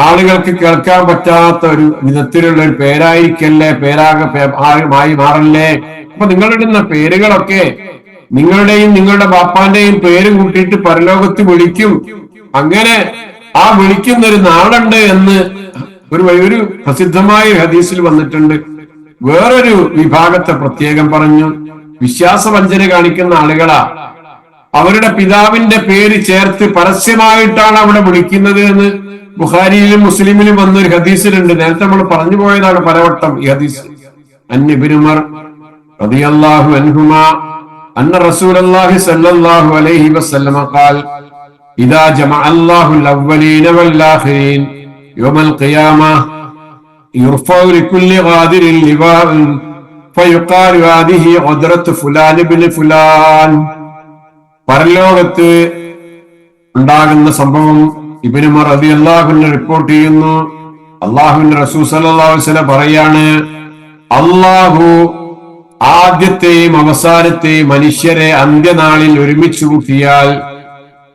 ആളുകൾക്ക് കേൾക്കാൻ പറ്റാത്ത ഒരു വിധത്തിലുള്ള ഒരു പേരായിരിക്കല്ലേ, പേരായി മാറല്ലേ. അപ്പൊ നിങ്ങളിടുന്ന പേരുകളൊക്കെ നിങ്ങളുടെയും നിങ്ങളുടെ ബാപ്പാന്റെയും പേര് കൂട്ടിയിട്ട് പരലോകത്ത് വിളിക്കും. അങ്ങനെ ആ വിളിക്കുന്ന ഒരു നാളുണ്ട് എന്ന് ഒരു പ്രസിദ്ധമായ ഹദീസിൽ വന്നിട്ടുണ്ട്. വേറൊരു വിഭാഗത്തെ പ്രത്യേകം പറഞ്ഞു. വിശ്വാസവഞ്ചന കാണിക്കുന്ന ആളുകളാ. അവരുടെ പിതാവിന്റെ പേര് ചേർത്ത് പരസ്യമായിട്ടാണ് അവിടെ വിളിക്കുന്നത് എന്ന് ബുഖാരിയിലും മുസ്ലിമിലും വന്നൊരു ഹദീസിലുണ്ട്. നേരത്തെ നമ്മൾ പറഞ്ഞു പോയതാണ് പലവട്ടം ഈ ഹദീസ്. അൻ ഇബ്നു ഉമർ റളിയല്ലാഹു അൻഹുമാ അന്ന റസൂലുള്ളാഹി സ്വല്ലല്ലാഹു അലൈഹി വസല്ലം ഖാൽ ഇദാ ജമഅ അല്ലാഹുൽ അവ്വലീന വൽ ആഖിരീൻ യൗമൽ ഖിയാമ യുർഫഉ ലികുല്ലി ഖാദിരിൻ ലിവാഉൻ ഫയുഖാലു ഹാദിഹി ഖദ്റത്തു ഫുലാൻ ഇബ്നു ഫുലാൻ. പരലോകത്ത് ഉണ്ടാകുന്ന സംഭവം ഇബ്നു ഉമർ റളിയല്ലാഹു അൻഹു റിപ്പോർട്ട് ചെയ്യുന്നു. അല്ലാഹുവിന്റെ റസൂൽ സ്വല്ലല്ലാഹു അലൈഹി വസല്ലം പറയാണ്, അല്ലാഹു ആദ്യത്തെയും അവസാനത്തെയും മനുഷ്യരെ അന്ത്യനാളിൽ ഒരുമിച്ച് കൂട്ടിയാൽ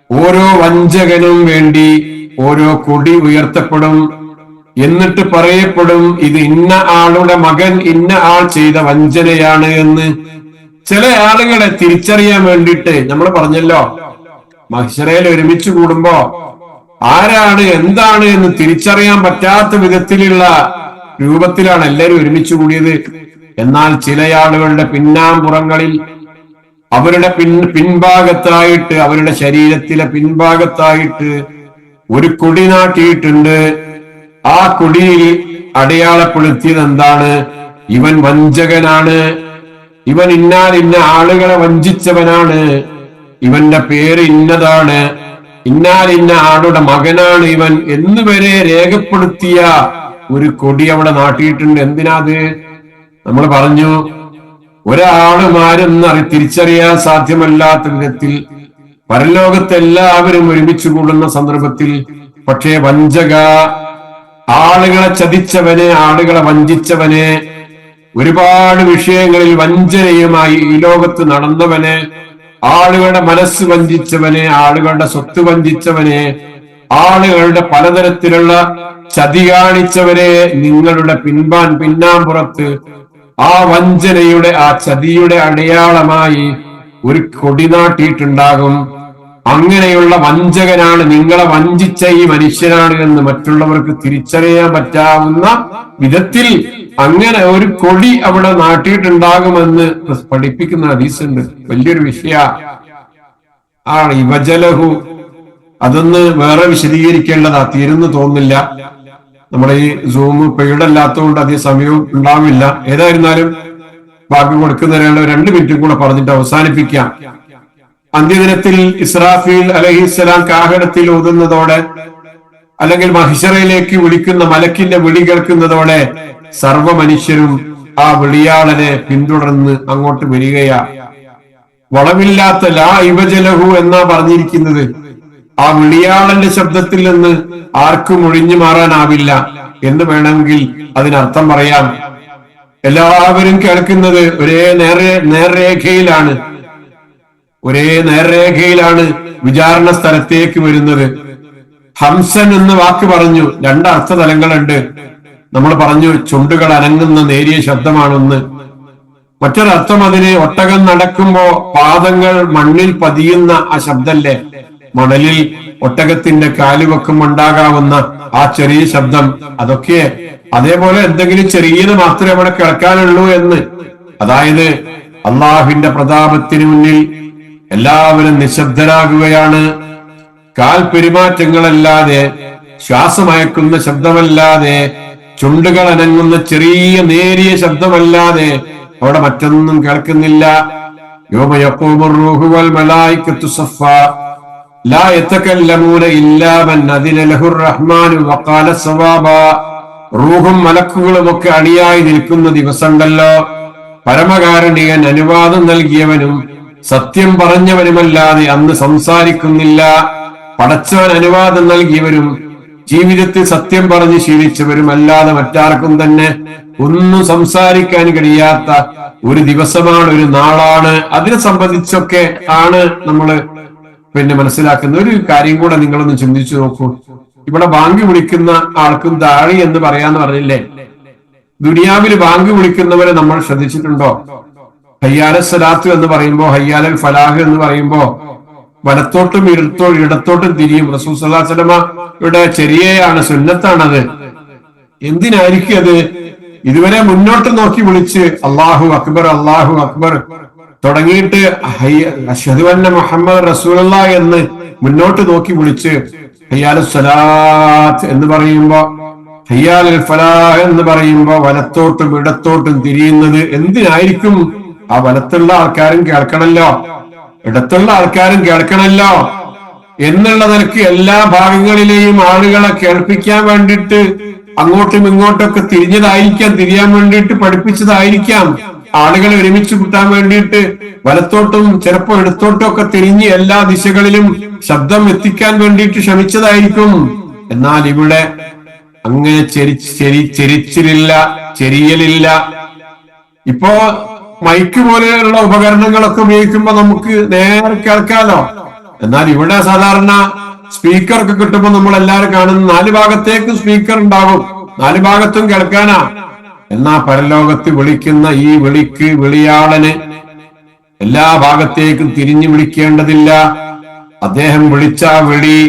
ഓരോ വഞ്ചകനും വേണ്ടി ഓരോ കൊടി ഉയർത്തപ്പെടും. എന്നിട്ട് പറയപ്പെടും, ഇത് ഇന്ന ആളുടെ മകൻ ഇന്ന ആൾ ചെയ്ത വഞ്ചനയാണ് എന്ന്. ചില ആളുകളെ തിരിച്ചറിയാൻ വേണ്ടിയിട്ട് നമ്മൾ പറഞ്ഞല്ലോ, മഹ്ശറയിൽ ഒരുമിച്ച് കൂടുമ്പോ ആരാണ് എന്താണ് എന്ന് തിരിച്ചറിയാൻ പറ്റാത്ത വിധത്തിലുള്ള രൂപത്തിലാണ് എല്ലാവരും ഒരുമിച്ച് കൂടിയത്. എന്നാൽ ചില ആളുകളുടെ പിന്നാമ്പുറങ്ങളിൽ അവരുടെ പിൻഭാഗത്തായിട്ട് അവരുടെ ശരീരത്തിലെ പിൻഭാഗത്തായിട്ട് ഒരു കൊടി നാട്ടിയിട്ടുണ്ട്. ആ കൊടിയിൽ അടയാളപ്പെടുത്തിയത് എന്താണ്? ഇവൻ വഞ്ചകനാണ്, ഇവൻ ഇന്ന ആളുകളെ വഞ്ചിച്ചവനാണ്, ഇവന്റെ പേര് ഇന്നതാണ്, ഇന്ന ആളുടെ മകനാണ് ഇവൻ എന്നുവരെ രേഖപ്പെടുത്തിയ ഒരു കൊടി അവിടെ നാട്ടിയിട്ടുണ്ട്. എന്തിനാത്? നമ്മൾ പറഞ്ഞു, ഒരാളുമാരെന്ന് തിരിച്ചറിയാൻ സാധ്യമല്ലാത്ത വിധത്തിൽ പരലോകത്ത് എല്ലാവരും ഒരുമിച്ച് കൂടുന്ന സന്ദർഭത്തിൽ പക്ഷേ വഞ്ചക, ആളുകളെ ചതിച്ചവനെ, ആളുകളെ വഞ്ചിച്ചവനെ, ഒരുപാട് വിഷയങ്ങളിൽ വഞ്ചനയുമായി ഈ ലോകത്ത് നടന്നവനെ, ആളുകളുടെ മനസ്സ് വഞ്ചിച്ചവനെ, ആളുകളുടെ സ്വത്ത് വഞ്ചിച്ചവനെ, ആളുകളുടെ പലതരത്തിലുള്ള ചതി കാണിച്ചവരെ നിങ്ങളുടെ പിന്നാമ്പുറത്ത് ആ വഞ്ചനയുടെ ആ ചതിയുടെ അടയാളമായി ഒരു കൊടി നാട്ടിയിട്ടുണ്ടാകും. അങ്ങനെയുള്ള വഞ്ചകനാണ്, നിങ്ങളെ വഞ്ചിച്ച ഈ മനുഷ്യനാണ് എന്ന് മറ്റുള്ളവർക്ക് തിരിച്ചറിയാൻ പറ്റാവുന്ന വിധത്തിൽ അങ്ങനെ ഒരു കൊടി അവിടെ നാട്ടിയിട്ടുണ്ടാകുമെന്ന് പഠിപ്പിക്കുന്ന ഹദീസുണ്ട്. വലിയൊരു വിഷയ ആ ഇവജലഹു. അതൊന്ന് വേറെ വിശദീകരിക്കേണ്ടതാ, തീരുന്നു തോന്നില്ല. നമ്മുടെ ഈ സൂം പെയ്ഡല്ലാത്തതുകൊണ്ട് അധികം സമയവും ഉണ്ടാവില്ല. ഏതായിരുന്നാലും ബാക്കി കൊടുക്കുന്നതിനുള്ള 2 മിനിറ്റും കൂടെ പറഞ്ഞിട്ട് അവസാനിപ്പിക്കാം. അന്ത്യദിനത്തിൽ ഇസ്രാഫീൽ അലൈഹിസ്സലാം കാഹളത്തിൽ ഓതുന്നതോടെ, അല്ലെങ്കിൽ മഹിശറയിലേക്ക് വിളിക്കുന്ന മലക്കിന്റെ വിളി കേൾക്കുന്നതോടെ സർവ മനുഷ്യരും ആ വിളിയാളനെ പിന്തുടർന്ന് അങ്ങോട്ട് വരികയാ. വളവില്ലാത്ത ലാ ഇവജലഹു എന്നാ പറഞ്ഞിരിക്കുന്നത്. ആ വിളിയാളന്റെ ശബ്ദത്തിൽ നിന്ന് ആർക്കും ഒഴിഞ്ഞു മാറാനാവില്ല എന്ന് വേണമെങ്കിൽ അതിനർത്ഥം പറയാം. എല്ലാവരും കേൾക്കുന്നത് ഒരേ നേർരേഖയിലാണ്, ഒരേ നേർരേഖയിലാണ് വിചാരണ സ്ഥലത്തേക്ക് വരുന്നത്. ഹംസൻ എന്ന വാക്ക് പറഞ്ഞു, 2 അർത്ഥതലങ്ങളുണ്ട്. നമ്മൾ പറഞ്ഞു, ചുണ്ടുകൾ അനങ്ങുന്ന നേരിയ ശബ്ദമാണെന്ന്. മറ്റൊരർത്ഥം അതിന് ഒട്ടകം നടക്കുമ്പോ പാദങ്ങൾ മണ്ണിൽ പതിയുന്ന ആ ശബ്ദല്ലേ, മണലിൽ ഒട്ടകത്തിന്റെ കാലുവെക്കും ഉണ്ടാകാവുന്ന ആ ചെറിയ ശബ്ദം, അതൊക്കെ അതേപോലെ എന്തെങ്കിലും ചെറിയത് മാത്രമേ അവിടെ കേൾക്കാനുള്ളൂ എന്ന്. അതായത് അള്ളാഹുവിന്റെ പ്രതാപത്തിന് മുന്നിൽ എല്ലാവരും നിശബ്ദരാകുകയാണ്. കാൽ പെരുമാറ്റങ്ങളല്ലാതെ, ശ്വാസമയക്കുന്ന ശബ്ദമല്ലാതെ, ചുണ്ടുകൾ അനങ്ങുന്ന ചെറിയ നേരിയ ശബ്ദമല്ലാതെ അവിടെ മറ്റൊന്നും കേൾക്കുന്നില്ല. യൗമ യഖൂമുർ റൂഹു വൽ മലായികത്തു സഫ്ഫാ ലാ യതകല്ലമൂന ഇല്ലാ മൻ അദിന ലഹുർ റഹ്മാനു വഖാല സവാബാ. റൂഹും മലക്കുകളും ഒക്കെ അണിയായി നിൽക്കുന്ന ദിവസമുണ്ടല്ലോ, പരമകാരുണികൻ അനുവാദം നൽകിയവനും സത്യം പറഞ്ഞവനുമല്ലാതെ അന്ന് സംസാരിക്കുന്നില്ല. പടച്ചവൻ അനുവാദം നൽകിയവരും ജീവിതത്തിൽ സത്യം പറഞ്ഞ് ശീലിച്ചവരും അല്ലാതെ മറ്റാർക്കും തന്നെ ഒന്നും സംസാരിക്കാൻ കഴിയാത്ത ഒരു ദിവസമാണ്, ഒരു നാളാണ്. അതിനെ സംബന്ധിച്ചൊക്കെ ആണ് നമ്മള് മനസ്സിലാക്കുന്ന ഒരു കാര്യം കൂടെ നിങ്ങളൊന്ന് ചിന്തിച്ചു നോക്കൂ. ഇവിടെ ബാങ്ക് വിളിക്കുന്ന ആൾക്കും ദാഴി എന്ന് പറയാന്ന് പറഞ്ഞില്ലേ? ദുനിയാവിൽ ബാങ്ക് വിളിക്കുന്നവരെ നമ്മൾ ശ്രദ്ധിച്ചിട്ടുണ്ടോ? ഹയ്യാല സലാത്ത് എന്ന് പറയുമ്പോ, ഹയ്യാലൽ ഫലാഹ് എന്ന് പറയുമ്പോ വലത്തോട്ടും ഇടത്തോട്ടും തിരിയും. റസൂൽ സല്ലല്ലാഹു അലൈഹി വസല്ലമയുടെ ചര്യയാണ്, സുന്നത്താണത്. എന്തിനായിരിക്കും അത്? ഇതുവരെ മുന്നോട്ട് നോക്കി വിളിച്ച് അള്ളാഹു അക്ബർ തുടങ്ങിയിട്ട് അശ്ഹദു അന്ന മുഹമ്മദ് റസൂലുള്ളാഹി എന്ന് മുന്നോട്ട് നോക്കി വിളിച്ച് ഹയ്യാലുസ് സലാത്ത് എന്ന് പറയുമ്പോ, ഹയ്യാലുൽ ഫലാഹ് എന്ന് പറയുമ്പോ വലത്തോട്ടും ഇടത്തോട്ടും തിരിയുന്നത് എന്തിനായിരിക്കും? ആ വലത്തുള്ള ആൾക്കാരും കേൾക്കണല്ലോ, ഇടത്തുള്ള ആൾക്കാരും കേൾക്കണല്ലോ എന്നുള്ള നിലക്ക് എല്ലാ ഭാഗങ്ങളിലെയും ആളുകളെ കേൾപ്പിക്കാൻ വേണ്ടിയിട്ട് അങ്ങോട്ടും ഇങ്ങോട്ടൊക്കെ തിരിയാൻ വേണ്ടിയിട്ട് പഠിപ്പിച്ചതായിരിക്കാം. ആളുകളെ ഒരുമിച്ച് കൂട്ടാൻ വേണ്ടിയിട്ട് വലത്തോട്ടും ചിലപ്പോ ഇടത്തോട്ടും ഒക്കെ തിരിഞ്ഞ് എല്ലാ ദിശകളിലും ശബ്ദം എത്തിക്കാൻ വേണ്ടിയിട്ട് ശ്രമിച്ചതായിരിക്കും. എന്നാൽ ഇവിടെ അങ്ങനെ ചെരിയലില്ല. ഇപ്പോ മൈക്ക് പോലെയുള്ള ഉപകരണങ്ങളൊക്കെ ഉപയോഗിക്കുമ്പോ നമുക്ക് നേരെ കേൾക്കാലോ. എന്നാൽ ഇവിടെ സാധാരണ സ്പീക്കർ ഒക്കെ കിട്ടുമ്പോൾ നമ്മൾ എല്ലാവരും കാണുന്ന 4 ഭാഗത്തേക്ക് സ്പീക്കർ ഉണ്ടാകും, 4 ഭാഗത്തും കേൾക്കാനാ. എന്നാ പരലോകത്ത് വിളിക്കുന്ന ഈ വിളിയാളന് എല്ലാ ഭാഗത്തേക്കും തിരിഞ്ഞു വിളിക്കേണ്ടതില്ല. അദ്ദേഹം വിളിച്ച വിളി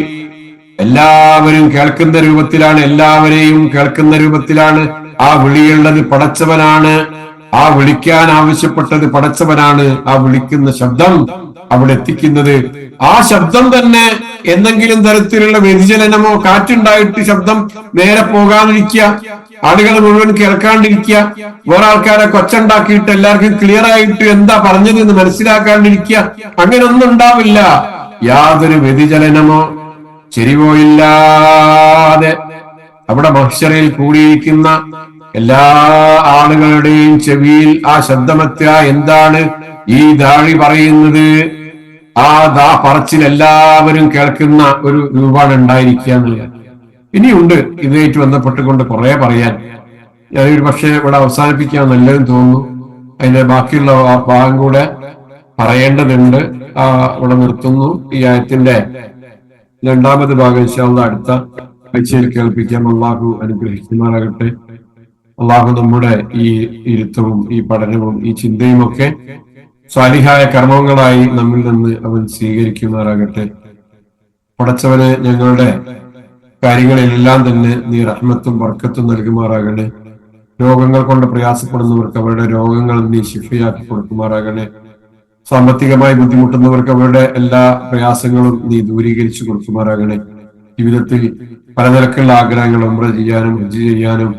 എല്ലാവരും കേൾക്കുന്ന രൂപത്തിലാണ്, എല്ലാവരെയും കേൾക്കുന്ന രൂപത്തിലാണ്. ആ വിളിയുള്ളത് പടച്ചവനാണ്, ആ വിളിക്കാൻ ആവശ്യപ്പെട്ടത് പടച്ചവനാണ്. ആ വിളിക്കുന്ന ശബ്ദം അവിടെ എത്തിക്കുന്നത്, ആ ശബ്ദം തന്നെ എന്തെങ്കിലും തരത്തിലുള്ള വ്യതിചലനമോ കാറ്റുണ്ടായിട്ട് ശബ്ദം നേരെ പോകാതിരിക്കുക, ആളുകൾ മുഴുവൻ കേൾക്കാണ്ടിരിക്കുക, വേറെ ആൾക്കാരെ കൊച്ചുണ്ടാക്കിയിട്ട് എല്ലാവർക്കും ക്ലിയർ ആയിട്ട് എന്താ പറഞ്ഞത് എന്ന് മനസ്സിലാക്കാണ്ടിരിക്കുക, അങ്ങനൊന്നും ഉണ്ടാവില്ല. യാതൊരു വ്യതിചലനമോ ചെരിവോ ഇല്ലാതെ അവിടെ മഹ്ശറിൽ കൂടിയിരിക്കുന്ന എല്ലാ ആളുകളുടെയും ചെവിയിൽ ആ ശബ്ദമെത്തുക. എന്താണ് ഈ ദാഴി പറയുന്നത്? ആ പറച്ചിൽ എല്ലാവരും കേൾക്കുന്ന ഒരു രൂപമാണ് ഉണ്ടായിരിക്കുക എന്നുള്ളത്. ഇനിയുണ്ട് ഇതുമായിട്ട് ബന്ധപ്പെട്ടുകൊണ്ട് കുറെ പറയാൻ. ഞാനൊരു പക്ഷേ ഇവിടെ അവസാനിപ്പിക്കാൻ നല്ലതെന്ന് തോന്നുന്നു. അതിന്റെ ബാക്കിയുള്ള ഭാഗം കൂടെ പറയേണ്ടതുണ്ട്. ഇവിടെ നിർത്തുന്നു. ഈ ആയത്തിന്റെ 2ാമത് ഭാഗം ഇൻഷാ അല്ലാഹ് അടുത്ത ആഴ്ചയിൽ കേൾപ്പിക്കാം. അള്ളാഹു അനുഗ്രഹിക്കുമാറാകട്ടെ. അള്ളാഹു നമ്മുടെ ഈ ഇരുത്തവും ഈ പഠനവും ഈ ചിന്തയും ഒക്കെ സ്വാലിഹായ കർമ്മങ്ങളായി നമ്മിൽ നിന്ന് അവൻ സ്വീകരിക്കുമാറാകട്ടെ. പടച്ചവന് ഞങ്ങളുടെ കാര്യങ്ങളിലെല്ലാം തന്നെ നീ റഹ്മത്തും ബർക്കത്തും നൽകുമാറാകണേ. രോഗങ്ങൾ കൊണ്ട് പ്രയാസപ്പെടുന്നവർക്ക് അവരുടെ രോഗങ്ങൾ നീ ശിഫയാക്കി കൊടുക്കുമാറാകണേ. സാമ്പത്തികമായി ബുദ്ധിമുട്ടുന്നവർക്ക് അവരുടെ എല്ലാ പ്രയാസങ്ങളും നീ ദൂരീകരിച്ചു കൊടുക്കുമാറാകണേ. ജീവിതത്തിൽ പലനിരക്കുള്ള ആഗ്രഹങ്ങൾ ഉംറ ചെയ്യാനും ഹജ്ജ് ചെയ്യാനും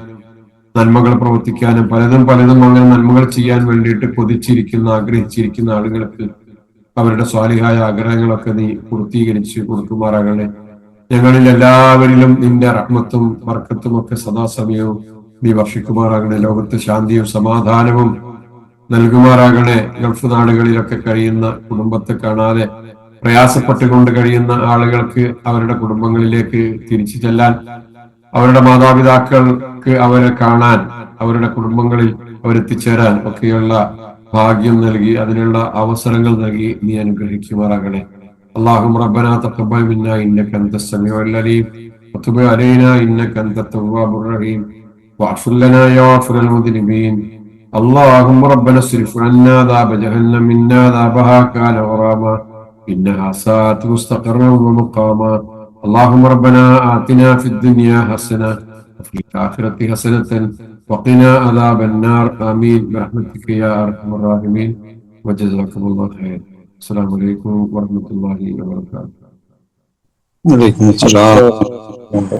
നന്മകൾ പ്രവർത്തിക്കാനും പലതും അങ്ങനെ നന്മകൾ ചെയ്യാൻ വേണ്ടിയിട്ട് കൊതിച്ചിരിക്കുന്ന ആഗ്രഹിച്ചിരിക്കുന്ന ആളുകൾക്ക് അവരുടെ സ്വാലിഹായ ആഗ്രഹങ്ങളൊക്കെ നീ പൂർത്തീകരിച്ച് കൊടുക്കുമാറാകണേ. ഞങ്ങളിൽ എല്ലാവരിലും നിന്റെ റഹ്മത്തും ബർക്കത്തും ഒക്കെ സദാസമയവും നീ വർഷിക്കുമാറാകണേ. ലോകത്ത് ശാന്തിയും സമാധാനവും നൽകുമാറാകണേ. ഗൾഫ് നാടുകളിലൊക്കെ കഴിയുന്ന കുടുംബത്തെ കാണാതെ പ്രയാസപ്പെട്ടുകൊണ്ട് കഴിയുന്ന ആളുകൾക്ക് അവരുടെ കുടുംബങ്ങളിലേക്ക് തിരിച്ചു ചെല്ലാൻ, അവരുടെ മാതാപിതാക്കൾക്ക് അവരെ കാണാൻ, അവരുടെ കുടുംബങ്ങളിൽ അവരെത്തിച്ചേരാൻ ഒക്കെയുള്ള ഭാഗ്യം നൽകി അതിനുള്ള അവസരങ്ങൾ നൽകി നീ അനുഗ്രഹിക്കുമാറാകണേ. اللهم ربنا تقبل منا انك انت السميع العليم وتب علينا انك انت التواب الرحيم واغفر لنا يا غافر المذنبين. اللهم ربنا اصرف عنا عذاب جهنم إن عذابها كان غراما إنها ساءت مستقرا ومقاما. اللهم ربنا آتنا في الدنيا حسنة وفي الآخرة حسنة وقنا عذاب النار. آمين برحمتك يا أرحم الراحمين. وجزاكم الله خير. السلام عليكم ورحمة الله وبركاته. وعليكم السلام.